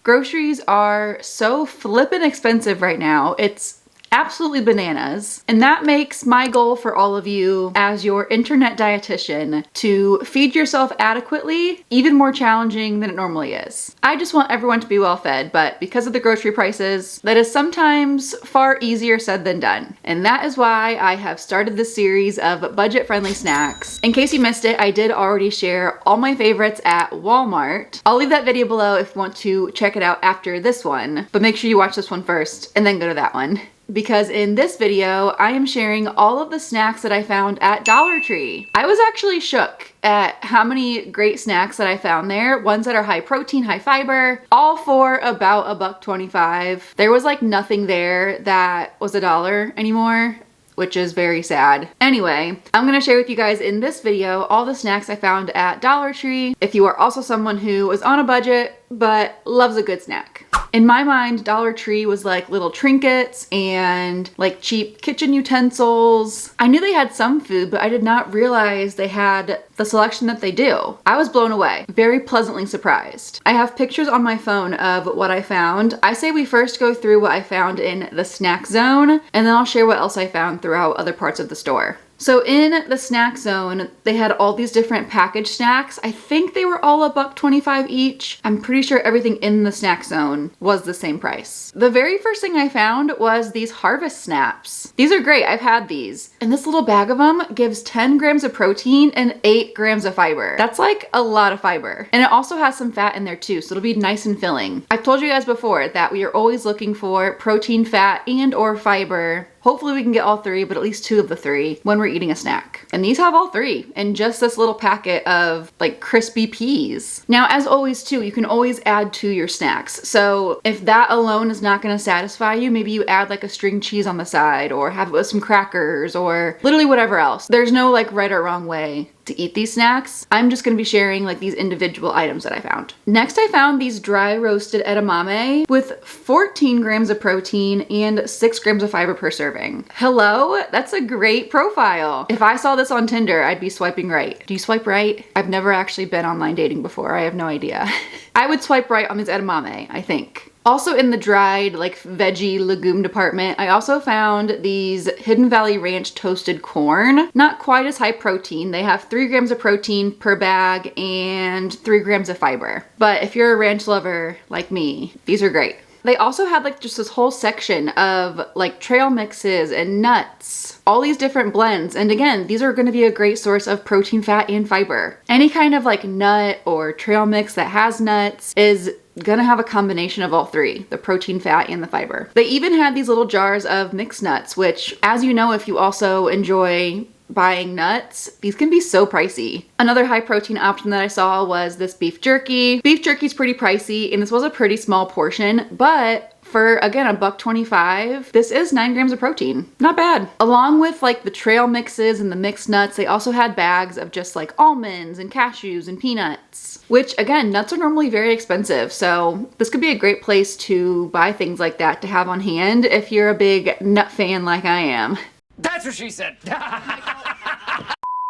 Groceries are so flippin' expensive right now. It's absolutely bananas. And that makes my goal for all of you as your internet dietitian to feed yourself adequately even more challenging than it normally is. I just want everyone to be well fed, but because of the grocery prices, that is sometimes far easier said than done. And that is why I have started this series of budget-friendly snacks. In case you missed it, I did already share all my favorites at Walmart. I'll leave that video below if you want to check it out after this one, but make sure you watch this one first and then go to that one. Because in this video, I am sharing all of the snacks that I found at Dollar Tree. I was actually shook at how many great snacks that I found there. Ones that are high protein, high fiber, all for about $1.25. There was like nothing there that was $1 anymore, which is very sad. Anyway, I'm gonna share with you guys in this video all the snacks I found at Dollar Tree if you are also someone who is on a budget but loves a good snack. In my mind, Dollar Tree was like little trinkets and like cheap kitchen utensils. I knew they had some food, but I did not realize they had the selection that they do. I was blown away, very pleasantly surprised. I have pictures on my phone of what I found. I say we first go through what I found in the snack zone, and then I'll share what else I found throughout other parts of the store. So in the snack zone, they had all these different packaged snacks. I think they were all $1.25 each. I'm pretty sure everything in the snack zone was the same price. The very first thing I found was these Harvest Snaps. These are great, I've had these. And this little bag of them gives 10 grams of protein and 8 grams of fiber. That's like a lot of fiber. And it also has some fat in there too, so it'll be nice and filling. I've told you guys before that we are always looking for protein, fat, and or fiber. Hopefully we can get all three, but at least 2 of the 3 when we're eating a snack. And these have all 3 in just this little packet of like crispy peas. Now, as always too, you can always add to your snacks. So if that alone is not gonna satisfy you, maybe you add like a string cheese on the side or have it with some crackers or literally whatever else. There's no like right or wrong way to eat these snacks. I'm just gonna be sharing like these individual items that I found. Next, I found these dry roasted edamame with 14 grams of protein and 6 grams of fiber per serving. Hello, that's a great profile. If I saw this on Tinder, I'd be swiping right. Do you swipe right? I've never actually been online dating before. I have no idea. I would swipe right on these edamame, I think. Also in the dried like veggie legume department, I also found these Hidden Valley Ranch toasted corn. Not quite as high protein. They have 3 grams of protein per bag and 3 grams of fiber. But if you're a ranch lover like me, these are great. They also had like just this whole section of like trail mixes and nuts, all these different blends. And again, these are going to be a great source of protein, fat, and fiber. Any kind of like nut or trail mix that has nuts is gonna have a combination of all 3, the protein, fat, and the fiber. They even had these little jars of mixed nuts, which, as you know, if you also enjoy buying nuts, these can be so pricey. Another high protein option that I saw was this beef jerky. Beef jerky is pretty pricey, and this was a pretty small portion, but for, again, $1.25, this is 9 grams of protein. Not bad. Along with like the trail mixes and the mixed nuts, they also had bags of just like almonds and cashews and peanuts, which again, nuts are normally very expensive. So this could be a great place to buy things like that to have on hand if you're a big nut fan like I am. That's what she said.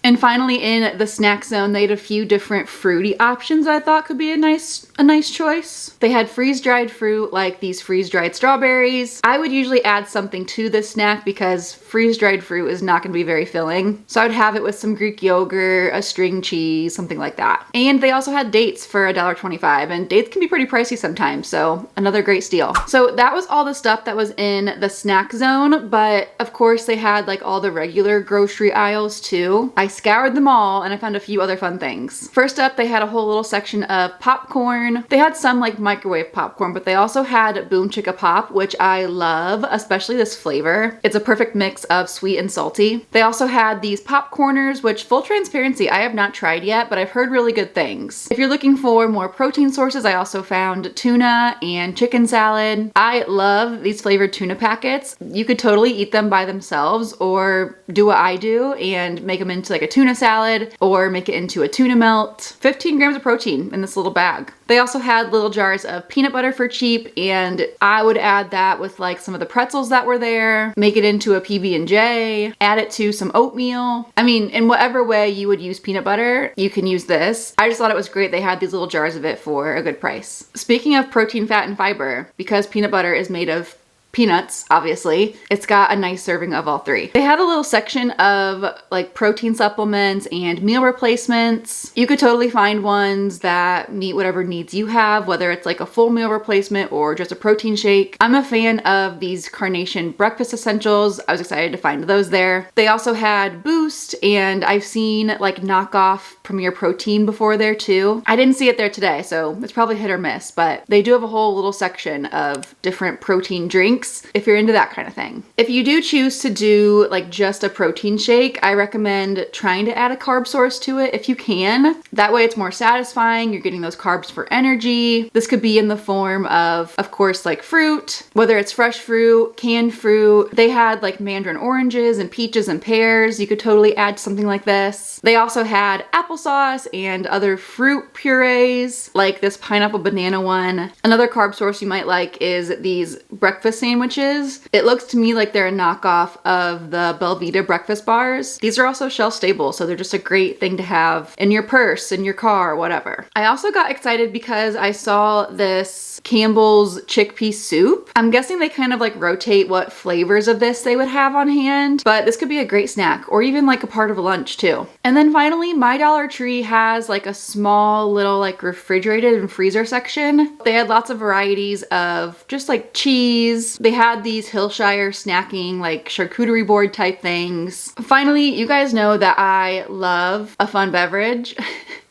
And finally, in the snack zone, they had a few different fruity options I thought could be a nice choice. They had freeze-dried fruit, like these freeze-dried strawberries. I would usually add something to this snack because freeze-dried fruit is not going to be very filling. So I would have it with some Greek yogurt, a string cheese, something like that. And they also had dates for $1.25, and dates can be pretty pricey sometimes, so another great steal. So that was all the stuff that was in the snack zone, but of course they had like all the regular grocery aisles too. I scoured them all and I found a few other fun things. First up, they had a whole little section of popcorn. They had some like microwave popcorn, but they also had Boom Chicka Pop, which I love, especially this flavor. It's a perfect mix of sweet and salty. They also had these popcorners, which, full transparency, I have not tried yet, but I've heard really good things. If you're looking for more protein sources, I also found tuna and chicken salad. I love these flavored tuna packets. You could totally eat them by themselves or do what I do and make them into like a tuna salad or make it into a tuna melt. 15 grams of protein in this little bag. They also had little jars of peanut butter for cheap, and I would add that with like some of the pretzels that were there, make it into a PB&J, add it to some oatmeal. I mean, in whatever way you would use peanut butter, you can use this. I just thought it was great they had these little jars of it for a good price. Speaking of protein, fat, and fiber, because peanut butter is made of peanuts, obviously, it's got a nice serving of all three. They had a little section of like protein supplements and meal replacements. You could totally find ones that meet whatever needs you have, whether it's like a full meal replacement or just a protein shake. I'm a fan of these Carnation breakfast essentials. I was excited to find those there. They also had Boost, and I've seen like knockoff Premier Protein before there too. I didn't see it there today, so it's probably hit or miss, but they do have a whole little section of different protein drinks if you're into that kind of thing. If you do choose to do like just a protein shake, I recommend trying to add a carb source to it if you can. That way it's more satisfying. You're getting those carbs for energy. This could be in the form of course, like fruit, whether it's fresh fruit, canned fruit. They had like mandarin oranges and peaches and pears. You could totally add something like this. They also had applesauce and other fruit purees, like this pineapple banana one. Another carb source you might like is these breakfast sandwiches. It looks to me like they're a knockoff of the Belvita breakfast bars. These are also shelf stable, so they're just a great thing to have in your purse, in your car, whatever. I also got excited because I saw this Campbell's chickpea soup. I'm guessing they kind of like rotate what flavors of this they would have on hand, but this could be a great snack or even like a part of a lunch too. And then finally, my Dollar Tree has like a small little like refrigerated and freezer section. They had lots of varieties of just like cheese. They had these Hillshire snacking like charcuterie board type things. Finally, you guys know that I love a fun beverage.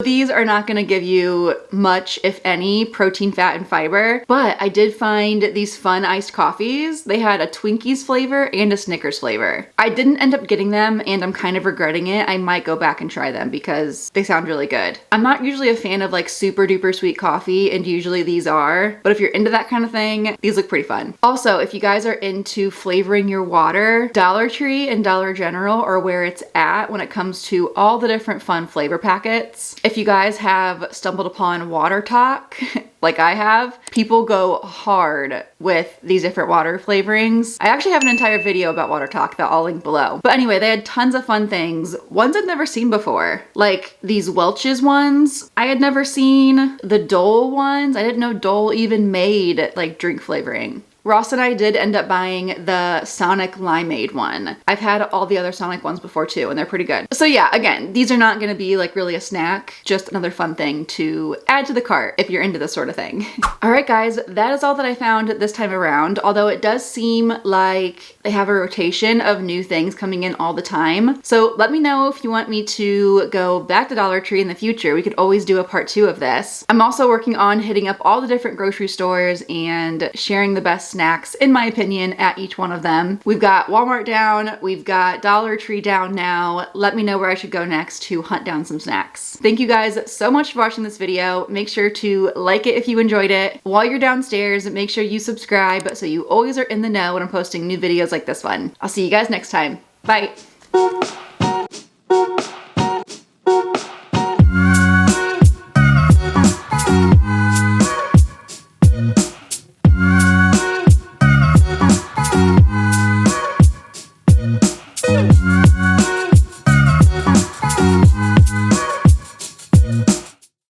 These are not gonna give you much, if any, protein, fat, and fiber, but I did find these fun iced coffees. They had a Twinkies flavor and a Snickers flavor. I didn't end up getting them, and I'm kind of regretting it. I might go back and try them because they sound really good. I'm not usually a fan of like super duper sweet coffee, and usually these are, but if you're into that kind of thing, these look pretty fun. Also, if you guys are into flavoring your water, Dollar Tree and Dollar General are where it's at when it comes to all the different fun flavor packets. If you guys have stumbled upon Water Talk, like I have, people go hard with these different water flavorings. I actually have an entire video about Water Talk that I'll link below. But anyway, they had tons of fun things. Ones I'd never seen before. Like these Welch's ones, I had never seen. The Dole ones, I didn't know Dole even made like drink flavoring. Ross and I did end up buying the Sonic Limeade one. I've had all the other Sonic ones before too, and they're pretty good. So yeah, again, these are not gonna be like really a snack, just another fun thing to add to the cart if you're into this sort of thing. All right, guys, that is all that I found this time around, although it does seem like they have a rotation of new things coming in all the time. So let me know if you want me to go back to Dollar Tree in the future. We could always do a part 2 of this. I'm also working on hitting up all the different grocery stores and sharing the best snacks, in my opinion, at each one of them. We've got Walmart down, we've got Dollar Tree down now. Let me know where I should go next to hunt down some snacks. Thank you guys so much for watching this video. Make sure to like it if you enjoyed it. While you're downstairs, make sure you subscribe so you always are in the know when I'm posting new videos like this one. I'll see you guys next time. Bye.